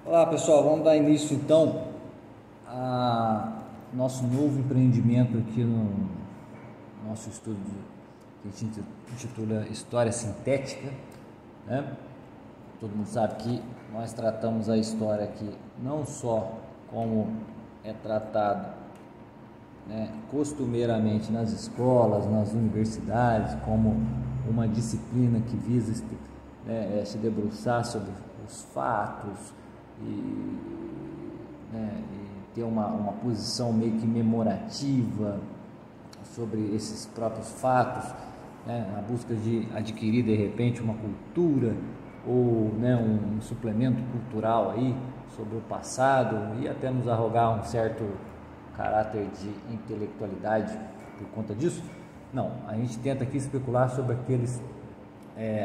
Olá pessoal, vamos dar início então a nosso novo empreendimento aqui no nosso estudo que a gente intitula História Sintética, né? Todo mundo sabe que nós tratamos a história aqui não só como é tratado, né, costumeiramente nas escolas, nas universidades, como uma disciplina que visa se debruçar sobre os fatos e ter uma posição meio que memorativa sobre esses próprios fatos, né, na busca de adquirir de repente uma cultura ou, né, um suplemento cultural aí sobre o passado e até nos arrogar um certo caráter de intelectualidade por conta disso. Não, a gente tenta aqui especular sobre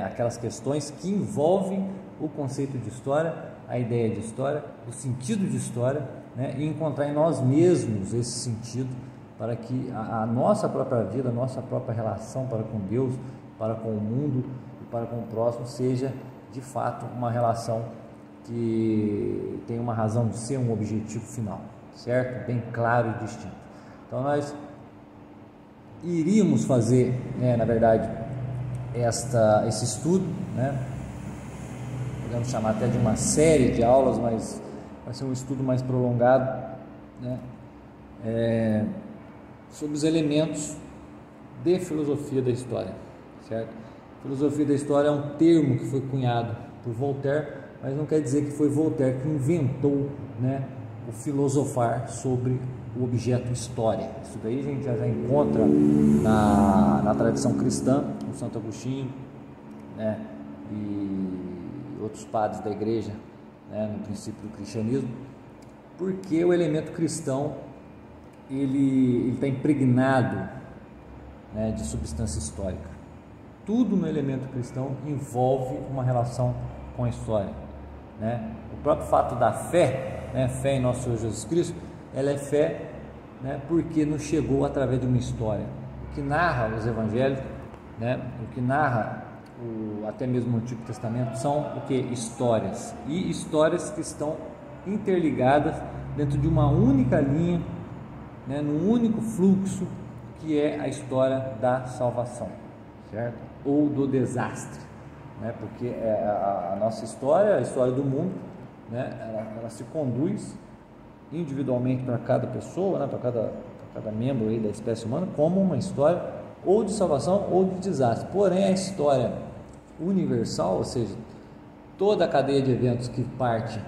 aquelas questões que envolvem o conceito de história, a ideia de história, o sentido de história, né, e encontrar em nós mesmos esse sentido para que a nossa própria vida, a nossa própria relação para com Deus, para com o mundo e para com o próximo seja de fato uma relação que tem uma razão de ser, um objetivo final, certo? Bem claro e distinto. Então nós iríamos fazer, na verdade, esse estudo, né? Podemos chamar até de uma série de aulas, mas vai ser um estudo mais prolongado, né? Sobre os elementos de filosofia da história, certo? Filosofia da história é um termo que foi cunhado por Voltaire, mas não quer dizer que foi Voltaire que inventou, né, o filosofar sobre o objeto história. Isso daí a gente já encontra na tradição cristã, com Santo Agostinho, né, e outros padres da igreja, né, no princípio do cristianismo, porque o elemento cristão ele está impregnado, né, de substância histórica. Tudo no elemento cristão envolve uma relação com a história, né? O próprio fato da fé, né, fé em nosso Senhor Jesus Cristo, ela é fé, né, porque nos chegou através de uma história. O que narra os evangelhos, né, o que narra até mesmo o Antigo Testamento são o que? Histórias, e histórias que estão interligadas dentro de uma única linha, né, num único fluxo, que é a história da salvação, certo? Ou do desastre, né? Porque a nossa história, a história do mundo, né, ela se conduz individualmente para cada pessoa, né, para cada membro aí da espécie humana, como uma história ou de salvação ou de desastre. Porém, a história universal, ou seja, toda a cadeia de eventos que parte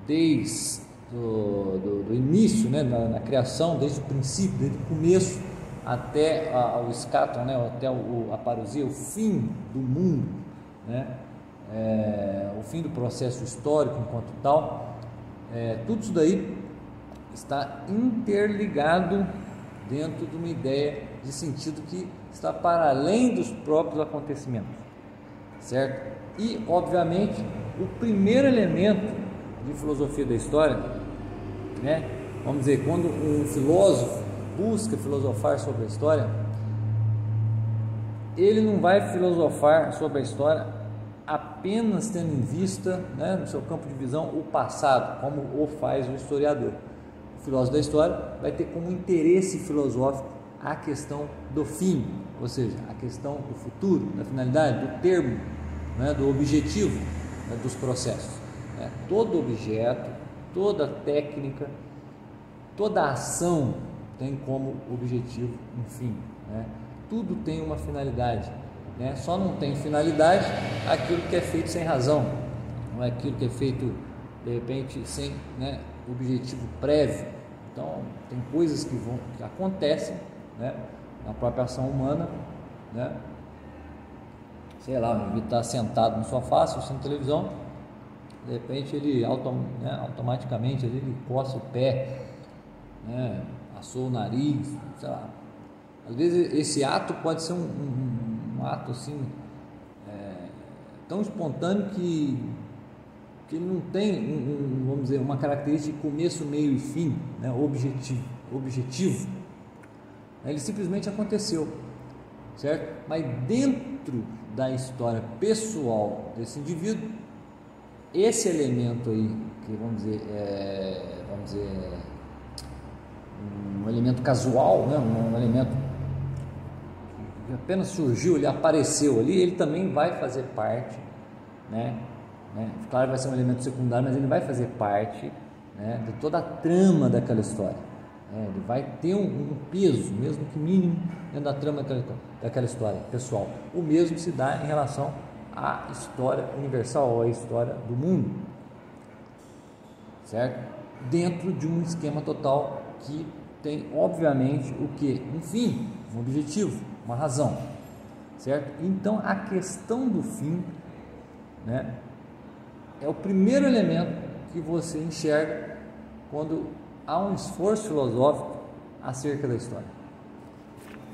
desde do início, né, na criação, desde o princípio, desde o começo até o escatom, né, até a parousia, o fim do mundo, né, o fim do processo histórico enquanto tal, tudo isso daí está interligado dentro de uma ideia de sentido que está para além dos próprios acontecimentos, certo? E, obviamente, o primeiro elemento de filosofia da história, né, vamos dizer, quando um filósofo busca filosofar sobre a história, ele não vai filosofar sobre a história apenas tendo em vista, né, no seu campo de visão, o passado, como o faz o historiador. O filósofo da história vai ter como interesse filosófico a questão do fim, ou seja, a questão do futuro, da finalidade, do termo, né, do objetivo, né, dos processos. Né? Todo objeto, toda técnica, toda ação tem como objetivo um fim, né? Tudo tem uma finalidade, né? Só não tem finalidade aquilo que é feito sem razão, não é aquilo que é feito de repente sem, né, objetivo prévio. Então tem coisas que acontecem, né, na própria ação humana, né? Sei lá, o indivíduo está sentado no sofá assistindo televisão, de repente ele automaticamente ele coça o pé, né, assou o nariz, sei lá. Às vezes esse ato pode ser um ato assim, tão espontâneo que ele não tem vamos dizer, uma característica de começo, meio e fim, né, objetivo. Ele simplesmente aconteceu, certo? Mas dentro da história pessoal desse indivíduo esse elemento aí, que vamos dizer, um elemento casual, né? Um elemento que apenas surgiu, ele apareceu ali, ele também vai fazer parte, né? Claro, vai ser um elemento secundário, mas ele vai fazer parte, né, de toda a trama daquela história. Ele vai ter um peso, mesmo que mínimo, dentro da trama daquela história pessoal. O mesmo se dá em relação à história universal, ou à história do mundo, certo? Dentro de um esquema total que tem, obviamente, o que? Um fim, um objetivo, uma razão, certo? Então, a questão do fim, né, é o primeiro elemento que você enxerga quando há um esforço filosófico acerca da história,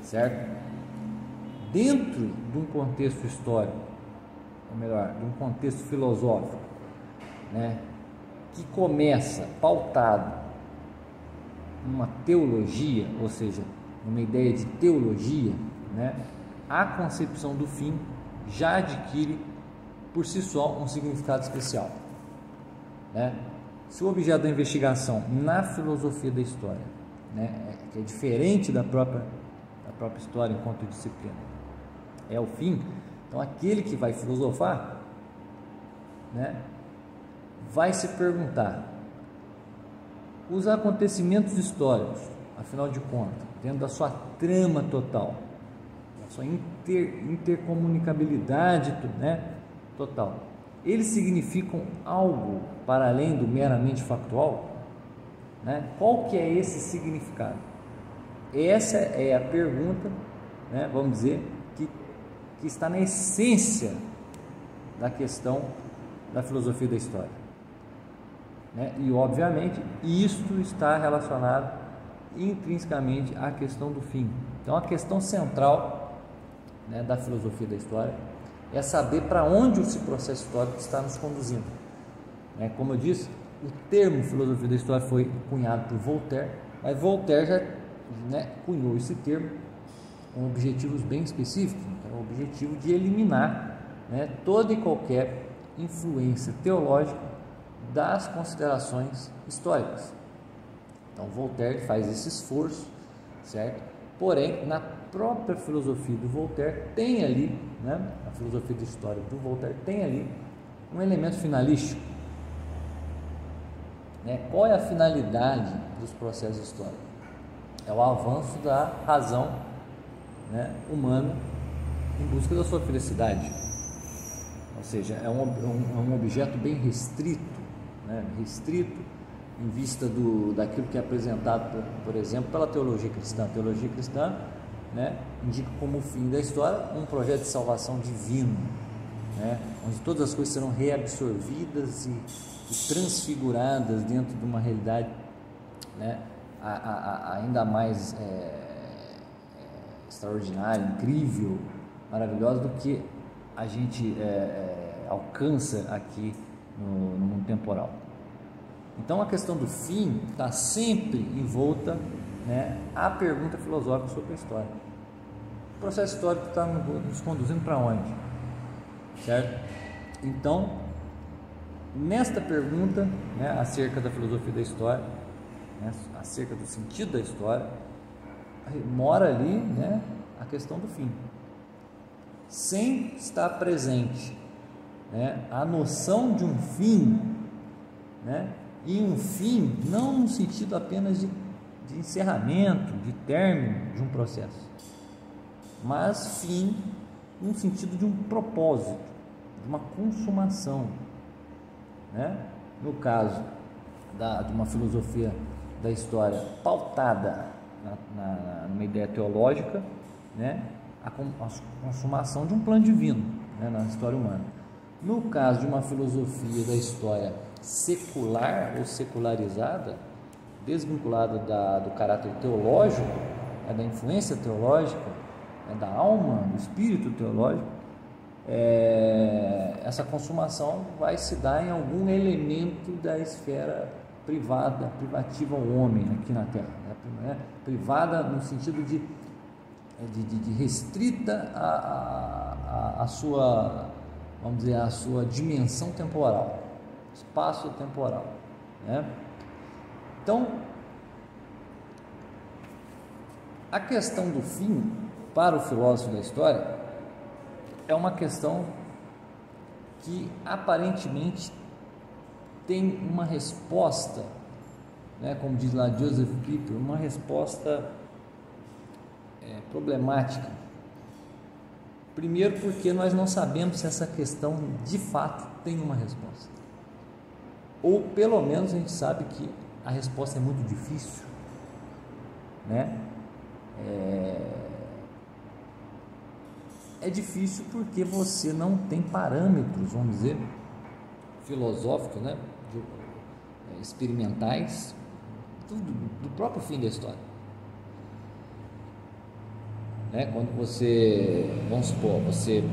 certo? Dentro de um contexto histórico, ou melhor, de um contexto filosófico, né, que começa pautado numa teologia, ou seja, numa ideia de teologia, né, a concepção do fim já adquire por si só um significado especial, né? Se o objeto da investigação na filosofia da história, né, que é diferente da própria história enquanto disciplina, é o fim, então aquele que vai filosofar, né, vai se perguntar: os acontecimentos históricos, afinal de contas, dentro da sua trama total, da sua intercomunicabilidade, né, total, eles significam algo para além do meramente factual, né? Qual que é esse significado? Essa é a pergunta, né, vamos dizer, que está na essência da questão da filosofia da história, né? E obviamente isto está relacionado intrinsecamente à questão do fim. Então a questão central, né, da filosofia da história é saber para onde esse processo histórico está nos conduzindo, né? Como eu disse, o termo filosofia da história foi cunhado por Voltaire, mas Voltaire já, né, cunhou esse termo com objetivos bem específicos, então, o objetivo de eliminar, né, toda e qualquer influência teológica das considerações históricas. Então Voltaire faz esse esforço, certo? Porém, na própria filosofia do Voltaire tem ali, né, a filosofia da história do Voltaire tem ali um elemento finalístico, né? Qual é a finalidade dos processos históricos? É o avanço da razão, né, humana em busca da sua felicidade, ou seja, é um objeto bem restrito, né, restrito em vista daquilo que é apresentado, por exemplo, pela teologia cristã. A teologia cristã, né, indica como fim da história um projeto de salvação divino, né, onde todas as coisas serão reabsorvidas e transfiguradas dentro de uma realidade, né, ainda mais extraordinária, incrível, maravilhosa do que a gente alcança aqui no mundo temporal. Então a questão do fim está sempre envolta, né, à pergunta filosófica sobre a história. O processo histórico está nos conduzindo para onde? Certo? Então, nesta pergunta, né, acerca da filosofia da história, né, acerca do sentido da história, mora ali, né, a questão do fim. Sem estar presente, né, a noção de um fim, né, e um fim não no sentido apenas de encerramento, de término de um processo, mas fim no sentido de um propósito, de uma consumação, né? No caso de uma filosofia da história pautada numa ideia teológica, né, a consumação de um plano divino, né, na história humana. No caso de uma filosofia da história secular ou secularizada, desvinculada do caráter teológico, da influência teológica, da alma, do espírito teológico, essa consumação vai se dar em algum elemento da esfera privativa ao homem aqui na Terra, né? Privada no sentido de restrita a sua, vamos dizer, a sua dimensão temporal, espaço-temporal, né? Então, a questão do fim para o filósofo da história é uma questão que aparentemente tem uma resposta, né, como diz lá Joseph Pieper, uma resposta problemática. Primeiro porque nós não sabemos se essa questão de fato tem uma resposta, ou pelo menos a gente sabe que a resposta é muito difícil, né? É difícil porque você não tem parâmetros, vamos dizer, filosóficos, né, experimentais, do próprio fim da história, né? Quando você, vamos supor, você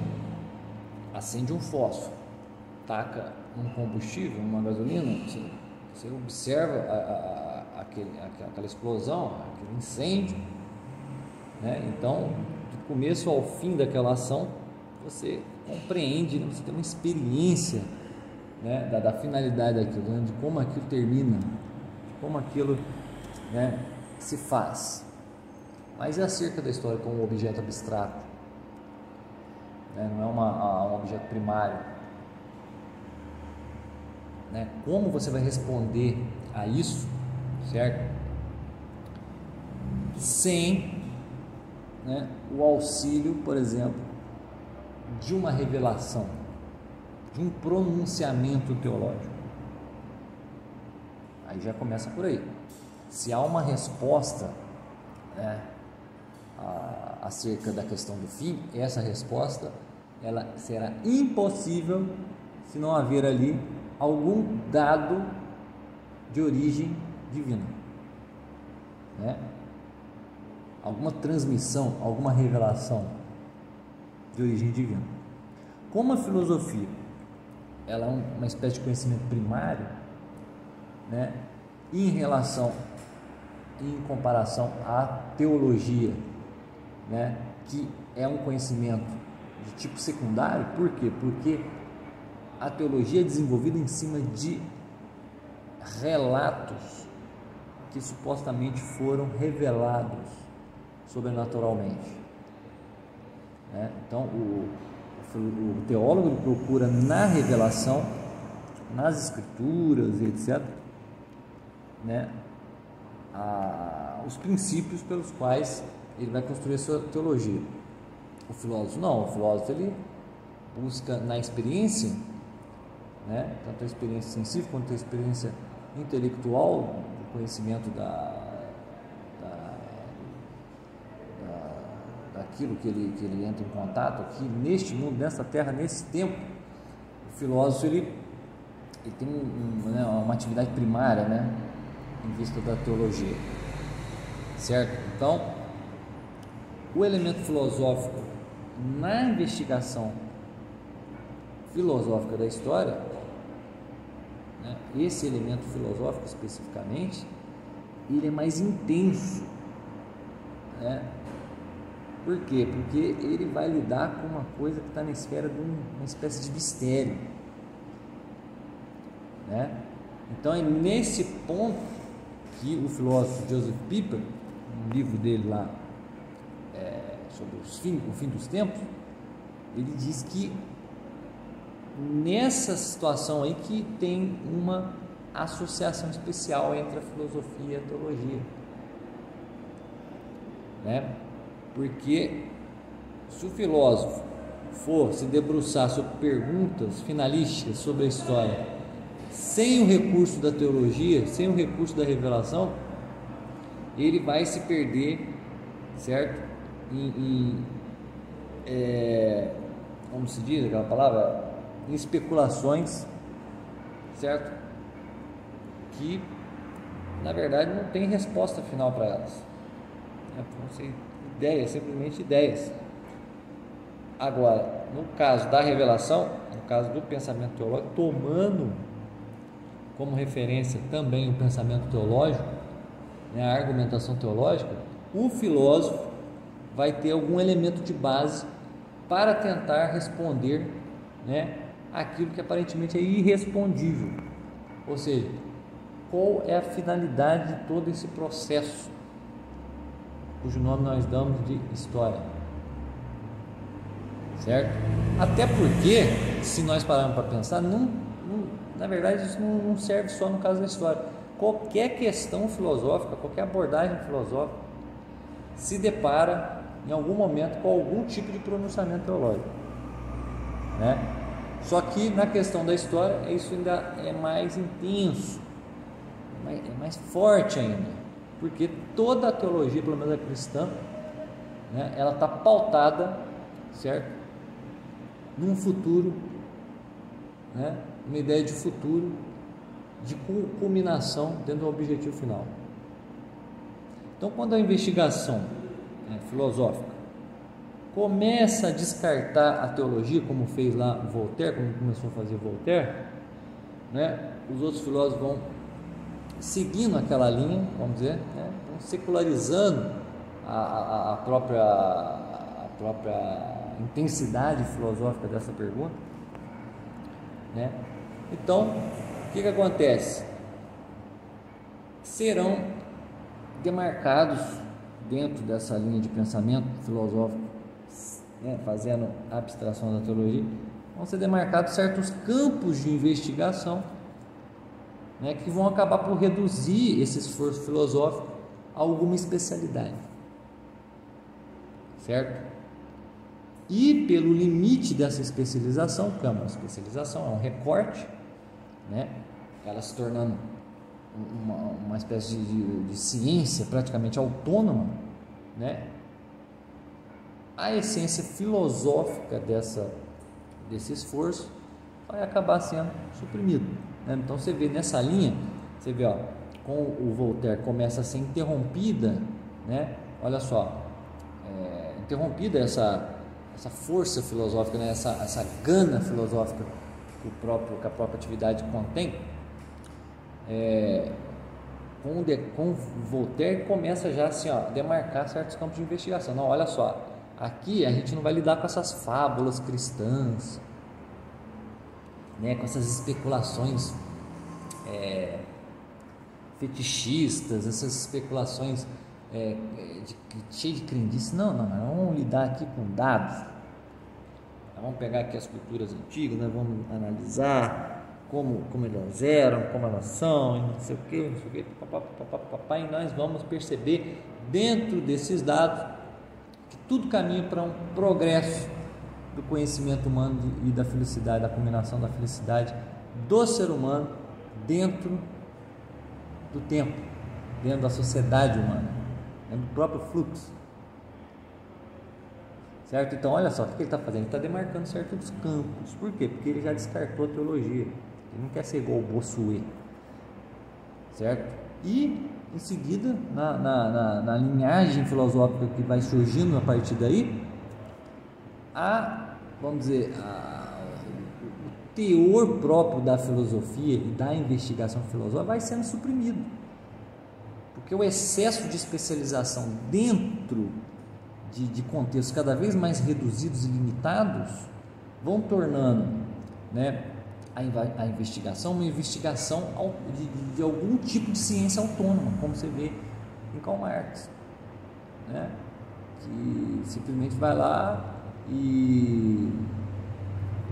acende um fósforo, taca um combustível, uma gasolina, você observa aquela explosão, aquele incêndio, né? Então, do começo ao fim daquela ação, você compreende, né? Você tem uma experiência, né, da finalidade daquilo, né? De como aquilo termina, como aquilo, né, se faz. Mas é acerca da história como um objeto abstrato, né? Não é um objeto primário, né? Como você vai responder a isso, certo? Sem, né, o auxílio, por exemplo, de uma revelação, de um pronunciamento teológico. Aí já começa por aí. Se há uma resposta, né, acerca da questão do fim, essa resposta ela será impossível se não haver ali algum dado de origem divina, né? Alguma transmissão, alguma revelação de origem divina. Como a filosofia ela é uma espécie de conhecimento primário, né, em comparação à teologia, né, que é um conhecimento de tipo secundário. Por quê? Porque a teologia é desenvolvida em cima de relatos que supostamente foram revelados sobrenaturalmente, né? Então o teólogo ele procura na revelação, nas escrituras, etc., né, os princípios pelos quais ele vai construir a sua teologia. O filósofo não, o filósofo ele busca na experiência, né, tanto a experiência sensível quanto a experiência intelectual, o conhecimento daquilo que ele entra em contato aqui neste mundo, nessa terra, nesse tempo. O filósofo ele tem né, uma atividade primária, né, em vista da teologia, certo? Então, o elemento filosófico na investigação filosófica da história, né, esse elemento filosófico especificamente, ele é mais intenso, né? Por quê? Porque ele vai lidar com uma coisa que está na esfera de uma espécie de mistério, né? Então é nesse ponto que o filósofo Joseph Pieper, no livro dele lá sobre o fim dos tempos, ele diz que nessa situação aí que tem uma associação especial entre a filosofia e a teologia, né? Porque se o filósofo for se debruçar sobre perguntas finalísticas sobre a história, sem o recurso da teologia, sem o recurso da revelação, ele vai se perder, certo? Como se diz aquela palavra? Em especulações, certo? Que na verdade não tem resposta final para elas, vão ser ideias, simplesmente ideias. Agora, no caso da revelação, no caso do pensamento teológico, tomando como referência também o pensamento teológico, né, a argumentação teológica, o filósofo vai ter algum elemento de base para tentar responder, né, aquilo que aparentemente é irrespondível, Ou seja, qual é a finalidade de todo esse processo, cujo nome nós damos de história, certo? Até porque, se nós pararmos para pensar, na verdade isso não serve só no caso da história. Qualquer questão filosófica, qualquer abordagem filosófica se depara em algum momento com algum tipo de pronunciamento teológico, né? Só que na questão da história isso ainda é mais intenso, é mais forte ainda, porque toda a teologia, pelo menos a cristã, né, ela está pautada, certo, num futuro, né, uma ideia de futuro, de culminação dentro do objetivo final. Então, quando a investigação filosófica começa a descartar a teologia, como fez lá Voltaire, como começou a fazer Voltaire, né, os outros filósofos vão seguindo aquela linha, vamos dizer, né, vão secularizando a própria intensidade filosófica dessa pergunta, né? Então, o que acontece? Serão demarcados dentro dessa linha de pensamento filosófico, né, fazendo a abstração da teologia, vão ser demarcados certos campos de investigação, né, que vão acabar por reduzir esse esforço filosófico a alguma especialidade, certo? E pelo limite dessa especialização, que é uma especialização, é um recorte, né, ela se tornando uma espécie de ciência praticamente autônoma, né, a essência filosófica desse esforço vai acabar sendo suprimido, né? Então você vê nessa linha, você vê, ó, com o Voltaire começa a ser interrompida, né? Olha só, interrompida essa força filosófica, né? essa gana filosófica que a própria atividade contém. Com Voltaire começa já assim, ó, a demarcar certos campos de investigação. Não, olha só, aqui a gente não vai lidar com essas fábulas cristãs, né, com essas especulações fetichistas, essas especulações cheias de crendice. Não, nós vamos lidar aqui com dados. Nós vamos pegar aqui as culturas antigas, nós vamos analisar como elas eram, como elas são, e não sei o que, e nós vamos perceber dentro desses dados que tudo caminha para um progresso do conhecimento humano e da felicidade, da combinação da felicidade do ser humano dentro do tempo, dentro da sociedade humana, dentro do próprio fluxo, certo? Então olha só, o que ele está fazendo? Ele está demarcando certos campos. Por quê? Porque ele já descartou a teologia, ele não quer ser igual o Bossuet, certo? E em seguida, na linhagem filosófica que vai surgindo a partir daí, vamos dizer, o teor próprio da filosofia e da investigação filosófica vai sendo suprimido, porque o excesso de especialização dentro de contextos cada vez mais reduzidos e limitados vão tornando, né, a investigação uma investigação de algum tipo de ciência autônoma, como você vê em Karl Marx, né, que simplesmente vai lá e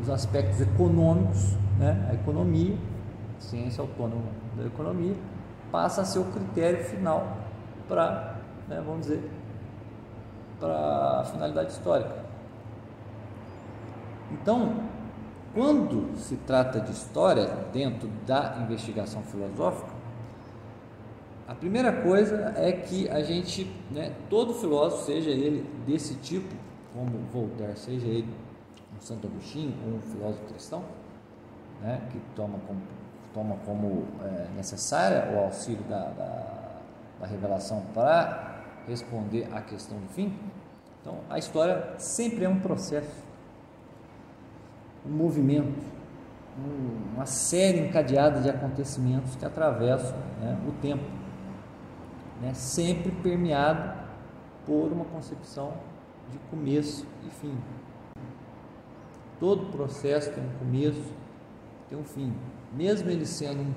os aspectos econômicos, né, a economia, a ciência autônoma da economia, passa a ser o critério final para, né, vamos dizer, para a finalidade histórica. Então, quando se trata de história dentro da investigação filosófica, a primeira coisa é que a gente, né, todo filósofo, seja ele desse tipo, como Voltaire, seja ele um Santo Agostinho ou um filósofo cristão, né, que toma como necessária o auxílio da revelação para responder à questão do fim. Então, a história sempre é um processo, um movimento, uma série encadeada de acontecimentos que atravessam, né, o tempo, né, sempre permeado por uma concepção de começo e fim. Todo processo tem um começo, tem um fim, mesmo ele sendo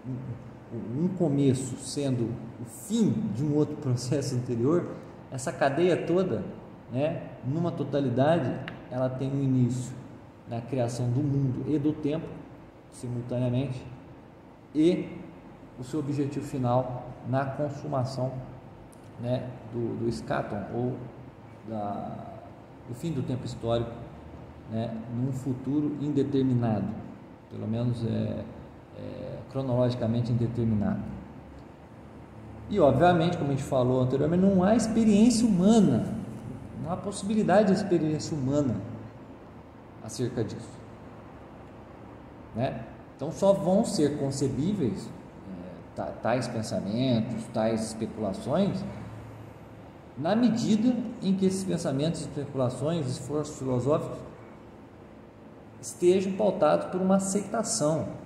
um começo sendo o fim de um outro processo anterior, essa cadeia toda, né, numa totalidade, ela tem um início na criação do mundo e do tempo, simultaneamente, e o seu objetivo final na consumação, né, do escatom, ou do fim do tempo histórico, né, num futuro indeterminado, pelo menos cronologicamente indeterminado. E obviamente, como a gente falou anteriormente, não há experiência humana, não há possibilidade de experiência humana acerca disso, né? Então só vão ser concebíveis tais pensamentos, tais especulações, na medida em que esses pensamentos, especulações, esforços filosóficos estejam pautados por uma aceitação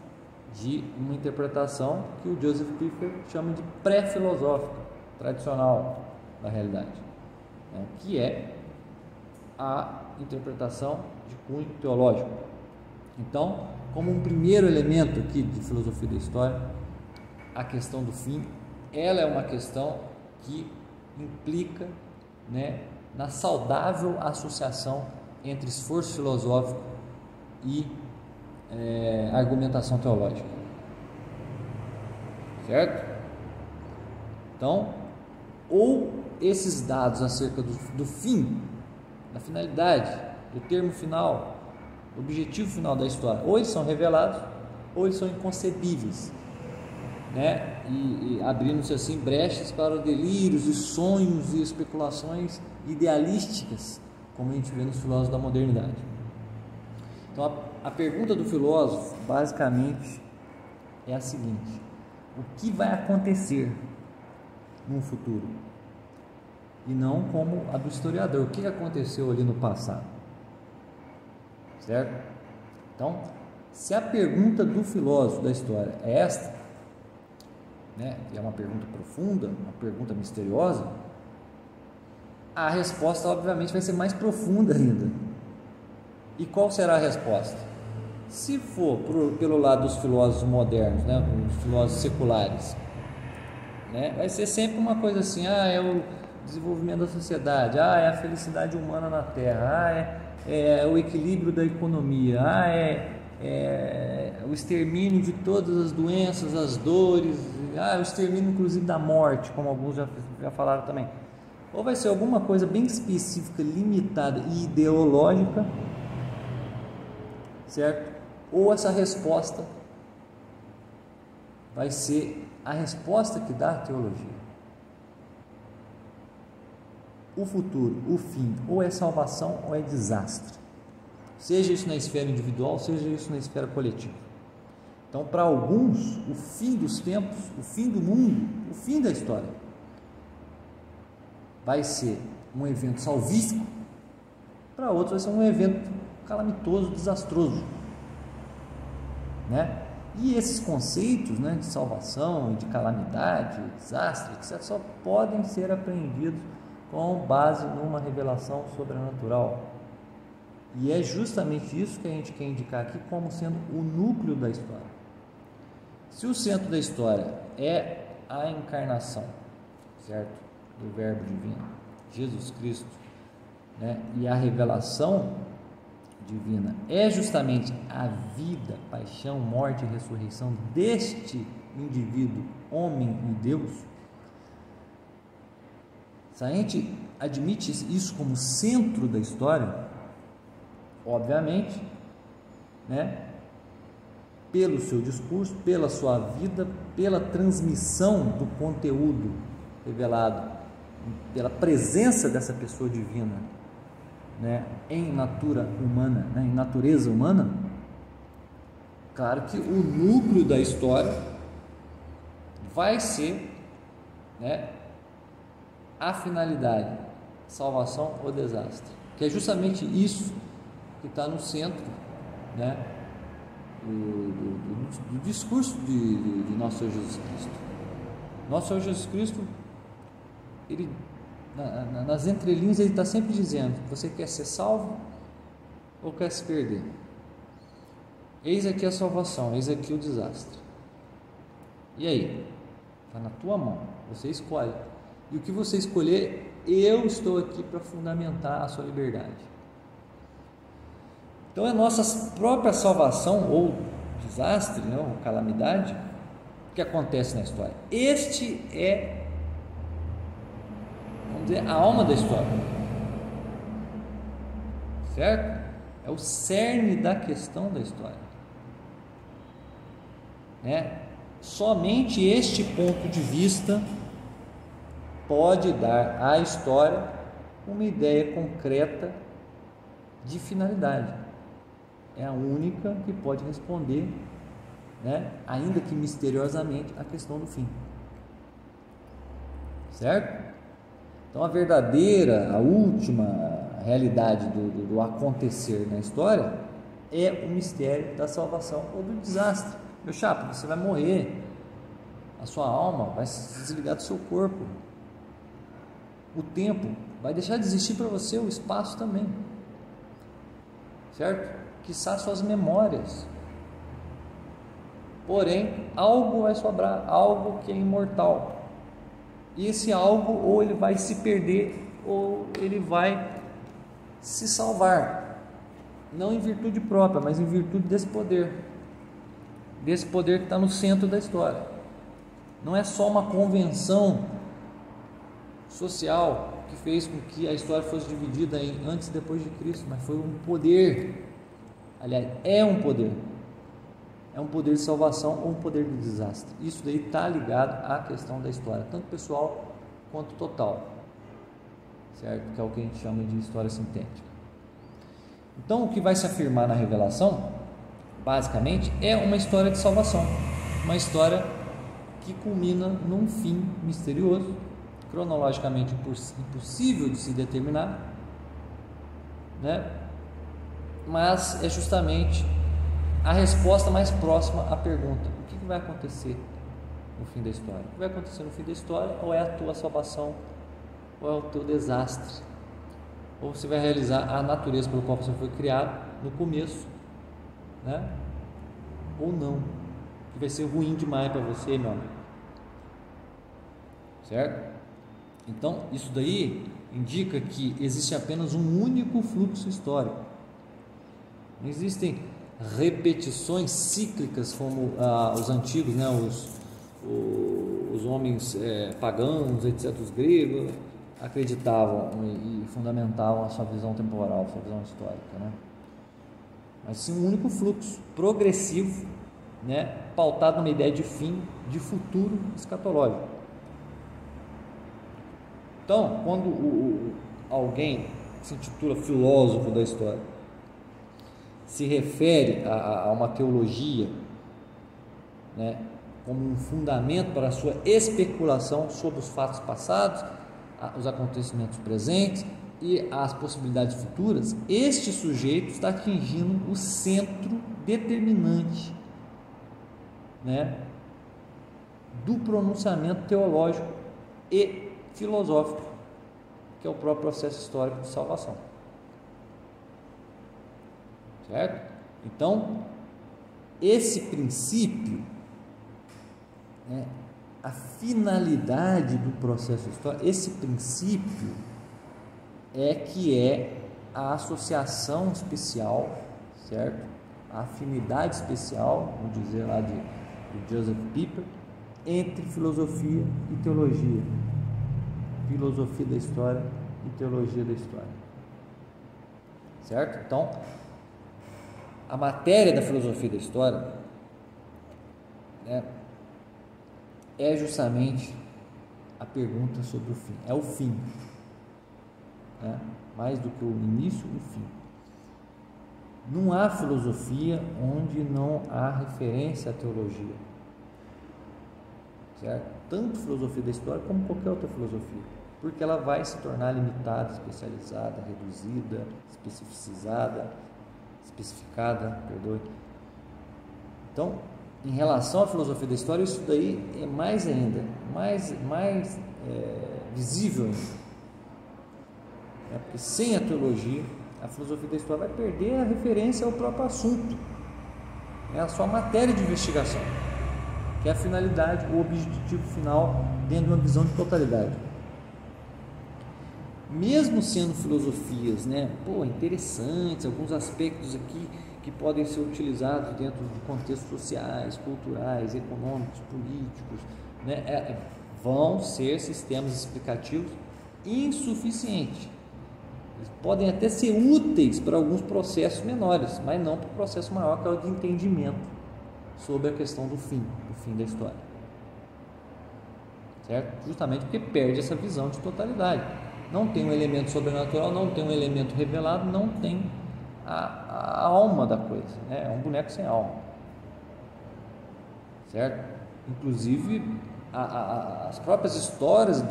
de uma interpretação que o Joseph Pfeffer chama de pré-filosófica, tradicional da realidade, né? Que é a interpretação de cunho teológico. Então, como um primeiro elemento aqui de filosofia da história, a questão do fim, ela é uma questão que implica, né, na saudável associação entre esforço filosófico e argumentação teológica, certo? Então, ou esses dados acerca do fim, da finalidade, do termo final, do objetivo final da história, ou eles são revelados, ou eles são inconcebíveis, né? E abrindo-se assim brechas para delírios e sonhos e especulações idealísticas, como a gente vê nos filósofos da modernidade. Então a pergunta do filósofo basicamente é a seguinte: o que vai acontecer no futuro? E não como a do historiador, o que aconteceu ali no passado, certo? Então, se a pergunta do filósofo da história é esta, né, e é uma pergunta profunda, uma pergunta misteriosa, a resposta obviamente vai ser mais profunda ainda. E qual será a resposta? Se for pelo lado dos filósofos modernos, né, os filósofos seculares, né, vai ser sempre uma coisa assim: é o desenvolvimento da sociedade, é a felicidade humana na Terra, é o equilíbrio da economia, é o extermínio de todas as doenças, as dores, o extermínio inclusive da morte, como alguns já falaram também. Ou vai ser alguma coisa bem específica, limitada e ideológica, certo? Ou essa resposta vai ser a resposta que dá a teologia. O futuro, o fim, ou é salvação ou é desastre. Seja isso na esfera individual, seja isso na esfera coletiva. Então, para alguns, o fim dos tempos, o fim do mundo, o fim da história, vai ser um evento salvífico, para outros vai ser um evento calamitoso, desastroso, né? E esses conceitos, né, de salvação, de calamidade, desastre, etc., só podem ser apreendidos com base numa revelação sobrenatural. E é justamente isso que a gente quer indicar aqui como sendo o núcleo da história. Se o centro da história é a encarnação, certo, do Verbo divino, Jesus Cristo, né, e a revelação divina é justamente a vida, paixão, morte e ressurreição deste indivíduo, homem e Deus, se a gente admite isso como centro da história, obviamente, né, pelo seu discurso, pela sua vida, pela transmissão do conteúdo revelado, pela presença dessa pessoa divina, né, em natura humana, né, em natureza humana, claro que o núcleo da história vai ser, né, a finalidade, salvação ou desastre, que é justamente isso que está no centro, né, do discurso de nosso Senhor Jesus Cristo. Nosso Senhor Jesus Cristo, ele, nas entrelinhas, ele está sempre dizendo: você quer ser salvo ou quer se perder? Eis aqui a salvação, eis aqui o desastre. E aí? Está na tua mão, você escolhe. E o que você escolher, eu estou aqui para fundamentar a sua liberdade. Então é nossa própria salvação ou desastre, né, ou calamidade, que acontece na história. Este é, vamos dizer, a alma da história, certo? É o cerne da questão da história, né? Somente este ponto de vista pode dar à história uma ideia concreta de finalidade. É a única que pode responder, né, ainda que misteriosamente, a questão do fim, certo? Então a verdadeira, a última realidade do acontecer na história é o mistério da salvação ou do desastre. Meu chapa, você vai morrer, a sua alma vai se desligar do seu corpo, o tempo vai deixar de existir para você, o espaço também, certo? Quiçá suas memórias. Porém, algo vai sobrar, algo que é imortal. E esse algo, ou ele vai se perder, ou ele vai se salvar. Não em virtude própria, mas em virtude desse poder. Desse poder que está no centro da história. Não é só uma convenção social que fez com que a história fosse dividida em antes e depois de Cristo, mas foi um poder. Aliás, é um poder de salvação ou um poder de desastre. Isso daí está ligado à questão da história, tanto pessoal quanto total, certo? Que é o que a gente chama de história sintética. Então, o que vai se afirmar na revelação, basicamente, é uma história de salvação, uma história que culmina num fim misterioso, cronologicamente impossível de se determinar, né? Mas é justamente a resposta mais próxima à pergunta: o que vai acontecer no fim da história? O que vai acontecer no fim da história? Ou é a tua salvação, ou é o teu desastre? Ou você vai realizar a natureza pelo qual você foi criado no começo, né? Ou não, que vai ser ruim demais para você, meu amigo, certo? Então, isso daí indica que existe apenas um único fluxo histórico. Não existem repetições cíclicas como os antigos, né, os homens pagãos, etc., os gregos, acreditavam e fundamentavam a sua visão temporal, a sua visão histórica, né? Mas sim um único fluxo progressivo, né, pautado numa ideia de fim, de futuro escatológico. Então, quando alguém que se intitula filósofo da história se refere a uma teologia, né, como um fundamento para a sua especulação sobre os fatos passados, os acontecimentos presentes e as possibilidades futuras, este sujeito está atingindo o centro determinante, né, do pronunciamento teológico e filosófico, que é o próprio processo histórico de salvação, certo? Então, esse princípio, né, a finalidade do processo histórico, esse princípio é a associação especial, certo? A afinidade especial, vamos dizer lá de Joseph Pieper, entre filosofia e teologia, filosofia da história e teologia da história, certo? Então, a matéria da filosofia da história, né, é justamente a pergunta sobre o fim, é o fim, né? Mais do que o início, o fim. Não há filosofia onde não há referência à teologia, certo? Tanto filosofia da história como qualquer outra filosofia, porque ela vai se tornar limitada, especializada, reduzida, especificada, perdoe. Então, em relação à filosofia da história, isso daí é mais ainda, mais visível ainda. Porque sem a teologia, a filosofia da história vai perder a referência ao próprio assunto, a sua matéria de investigação, que que é a finalidade, o objetivo final dentro de uma visão de totalidade. Mesmo sendo filosofias, né, interessantes, alguns aspectos aqui que podem ser utilizados dentro de contextos sociais, culturais, econômicos, políticos, né, vão ser sistemas explicativos insuficientes. Eles podem até ser úteis para alguns processos menores, mas não para o processo maior, que é o de entendimento sobre a questão do fim da história. Certo? Justamente porque perde essa visão de totalidade. Não tem um elemento sobrenatural, não tem um elemento revelado, não tem a alma da coisa, né? É um boneco sem alma. Certo? Inclusive as próprias histórias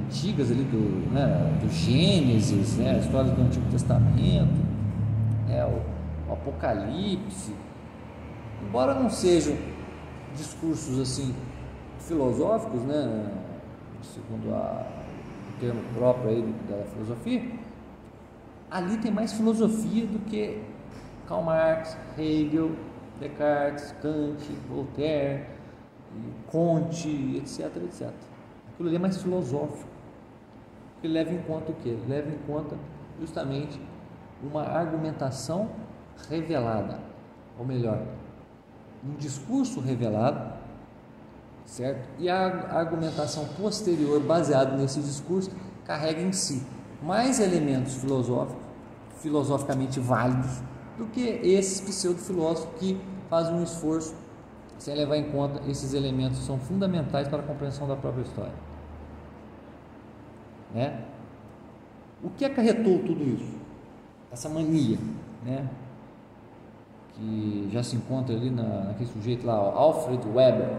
antigas ali do Gênesis, né? As histórias do Antigo Testamento, né? O Apocalipse, embora não sejam discursos assim filosóficos, né? Segundo o termo próprio aí da filosofia, ali tem mais filosofia do que Karl Marx, Hegel, Descartes, Kant, Voltaire, Comte, etc, etc. Aquilo ali é mais filosófico. Ele leva em conta o quê? Ele leva em conta justamente uma argumentação revelada, ou melhor, um discurso revelado, certo? E a argumentação posterior baseada nesse discurso carrega em si mais elementos filosoficamente válidos do que esses pseudo-filósofos que fazem um esforço sem levar em conta esses elementos que são fundamentais para a compreensão da própria história, né? O que acarretou tudo isso? Essa mania, né? Que já se encontra ali naquele sujeito lá, Alfred Weber.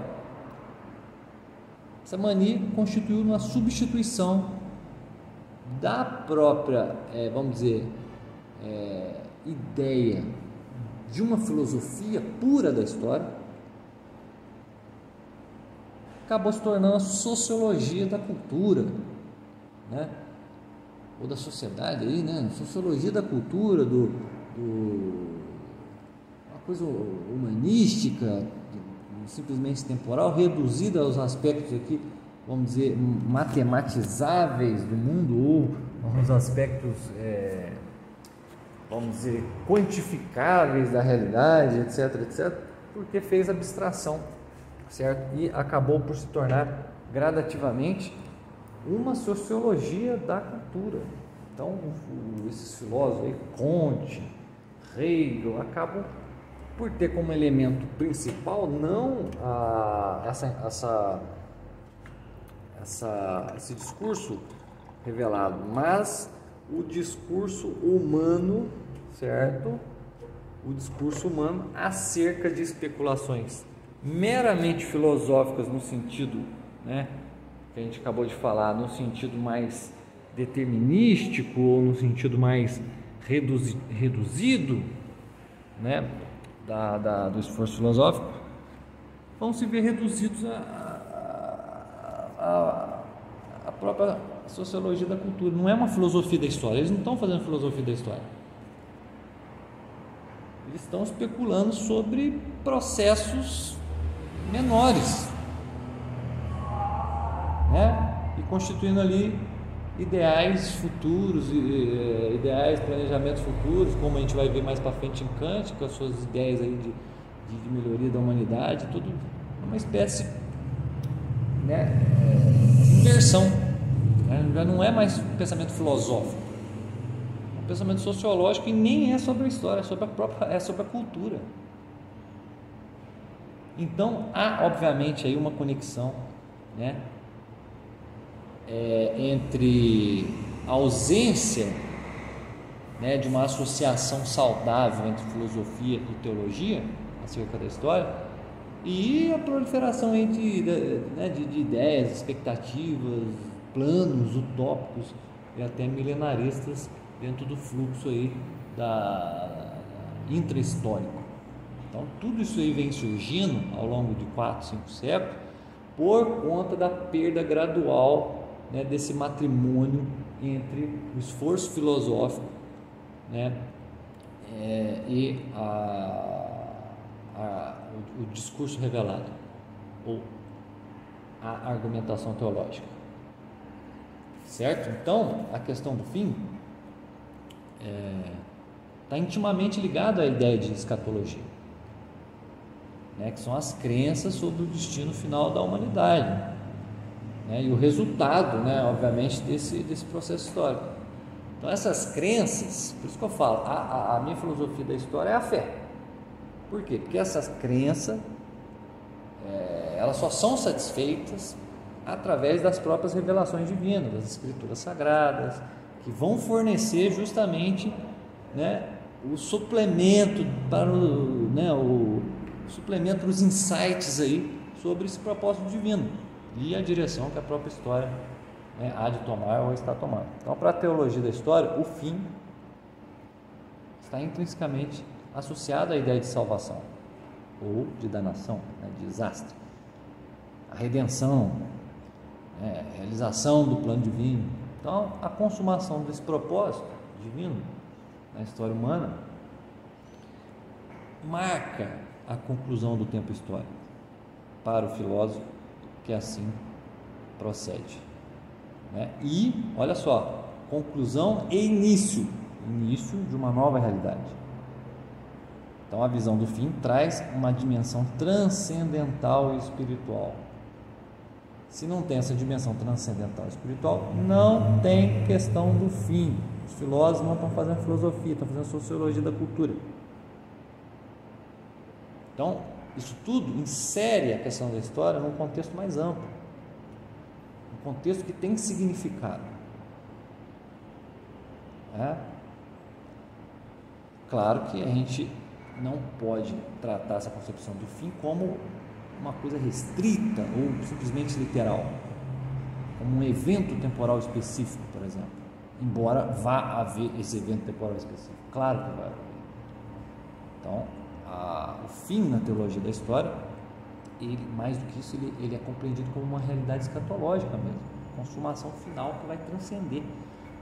Essa mania constituiu uma substituição da própria, vamos dizer, ideia de uma filosofia pura da história, acabou se tornando a sociologia da cultura, né? Ou da sociedade aí, né? Sociologia da cultura, uma coisa humanística, simplesmente temporal, reduzida aos aspectos aqui, vamos dizer, matematizáveis do mundo, ou aos aspectos, vamos dizer, quantificáveis da realidade, etc, etc, porque fez abstração, certo? E acabou por se tornar gradativamente uma sociologia da cultura. Então, esses filósofos aí, Comte, Hegel, acabam por ter como elemento principal não esse discurso revelado, mas o discurso humano, certo? O discurso humano acerca de especulações meramente filosóficas no sentido, né, que a gente acabou de falar, no sentido mais determinístico ou no sentido mais reduzido, né, do esforço filosófico, vão se ver reduzidos à própria sociologia da cultura. Não é uma filosofia da história, eles não estão fazendo filosofia da história, eles estão especulando sobre processos menores, né? E constituindo ali ideais futuros, ideais, planejamentos futuros, como a gente vai ver mais para frente em Kant, com as suas ideias aí de melhoria da humanidade, tudo uma espécie, né, de inversão, né? Já não é mais um pensamento filosófico, é um pensamento sociológico, e nem é sobre a história, é sobre a cultura. Então há obviamente aí uma conexão, né, entre a ausência, né, de uma associação saudável entre filosofia e teologia acerca da história, e a proliferação de ideias, expectativas, planos utópicos e até milenaristas dentro do fluxo aí intra-histórico. Então tudo isso aí vem surgindo ao longo de 4, 5 séculos por conta da perda gradual, né, desse matrimônio entre o esforço filosófico, né, e o discurso revelado. ou a argumentação teológica, certo? Então, a questão do fim está intimamente ligada à ideia de escatologia, né, que são as crenças sobre o destino final da humanidade, né, e o resultado, né, obviamente, desse processo histórico. Então, essas crenças, por isso que eu falo, a minha filosofia da história é a fé. Por quê? Porque essas crenças, elas só são satisfeitas através das próprias revelações divinas, das escrituras sagradas, que vão fornecer justamente, né, o suplemento para o suplemento dos insights aí sobre esse propósito divino e a direção que a própria história, né, há de tomar ou está tomando. Então, para a teologia da história, o fim está intrinsecamente associado à ideia de salvação ou de danação, né, de desastre, a redenção, a realização do plano divino. Então, a consumação desse propósito divino na história humana marca a conclusão do tempo histórico para o filósofo que assim procede, né? E, olha só, conclusão e início de uma nova realidade. Então, a visão do fim traz uma dimensão transcendental e espiritual. Se não tem essa dimensão transcendental e espiritual, não tem questão do fim. Os filósofos não estão fazendo filosofia, estão fazendo sociologia da cultura. Então, isso tudo insere a questão da história num contexto mais amplo, um contexto que tem significado. Claro que a gente não pode tratar essa concepção do fim como uma coisa restrita ou simplesmente literal, como um evento temporal específico, por exemplo, embora vá haver esse evento temporal específico, claro que vai haver. Então, o fim na teologia da história, mais do que isso, ele é compreendido como uma realidade escatológica mesmo, consumação final que vai transcender,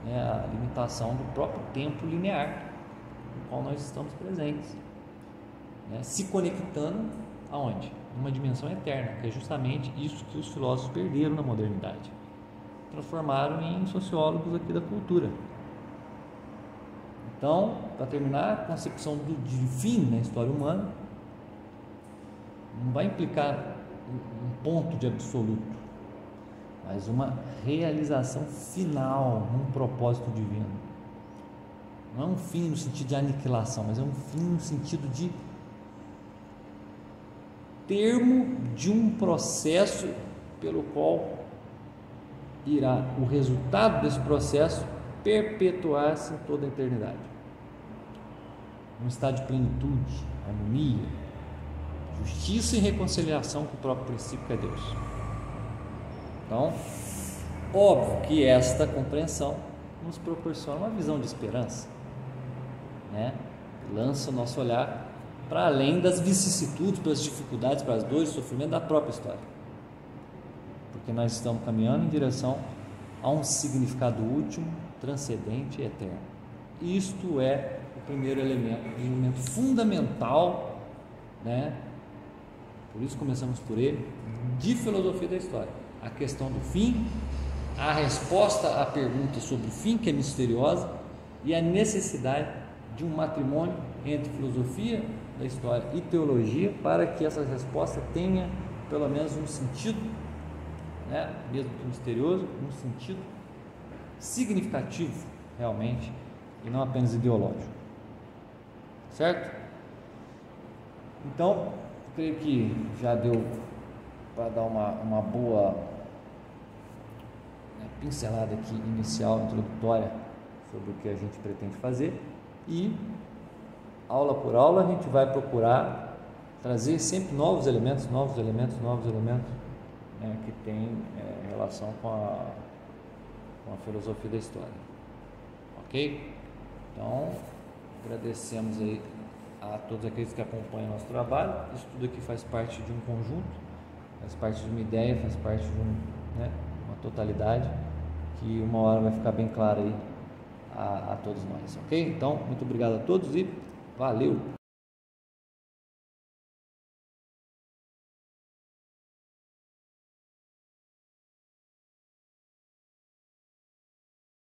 né, a limitação do próprio tempo linear no qual nós estamos presentes, né, se conectando aonde? Uma dimensão eterna, que é justamente isso que os filósofos perderam na modernidade, transformaram em sociólogos aqui da cultura. Então, para terminar, a concepção de fim na história humana não vai implicar um ponto de absoluto, mas uma realização final num propósito divino. Não é um fim no sentido de aniquilação, mas é um fim no sentido de termo de um processo pelo qual irá o resultado desse processo perpetuar-se em toda a eternidade, um estado de plenitude, harmonia, justiça e reconciliação com o próprio princípio que é Deus. Então, óbvio que esta compreensão nos proporciona uma visão de esperança, né? Lança o nosso olhar para além das vicissitudes, para as dificuldades, para as dores, sofrimento da própria história, porque nós estamos caminhando em direção a um significado último, transcendente e eterno. Isto é o primeiro elemento, um elemento fundamental, né? Por isso começamos por ele, de filosofia da história. A questão do fim, a resposta à pergunta sobre o fim, que é misteriosa, e a necessidade de um matrimônio entre filosofia da história e teologia, para que essa resposta tenha pelo menos um sentido, né, mesmo que misterioso, um sentido significativo realmente, e não apenas ideológico, certo? Então, eu creio que já deu para dar uma boa, né, pincelada aqui inicial, introdutória, sobre o que a gente pretende fazer, e aula por aula a gente vai procurar trazer sempre novos elementos, né, que tem relação com a filosofia da história, ok? Então, agradecemos aí a todos aqueles que acompanham o nosso trabalho. Isso tudo aqui faz parte de um conjunto, faz parte de uma ideia, faz parte de uma totalidade, que uma hora vai ficar bem claro aí a todos nós, ok? Então, muito obrigado a todos e valeu!